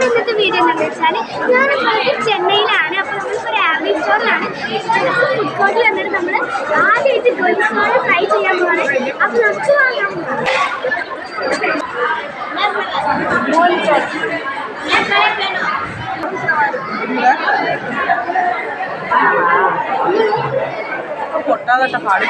നമ്മുടെ ഇന്നത്തെ വീഡിയോ എന്താണെന്ന് വെച്ചാൽ ഞാനിപ്പോൾ ചെന്നൈയിലാണ്. അപ്പോൾ നമ്മളിപ്പോൾ ആംബി സ്റ്റോറിലാണ്. ഫുഡ് കോർട്ടിൽ വന്നിട്ട് നമ്മൾ ആദ്യമായിട്ട് ഗോൾസോൾ ട്രൈ ചെയ്യാൻ പോവാണ്. അപ്പോൾ നമുക്ക് വാങ്ങാൻ പൊട്ടാതെ പാടി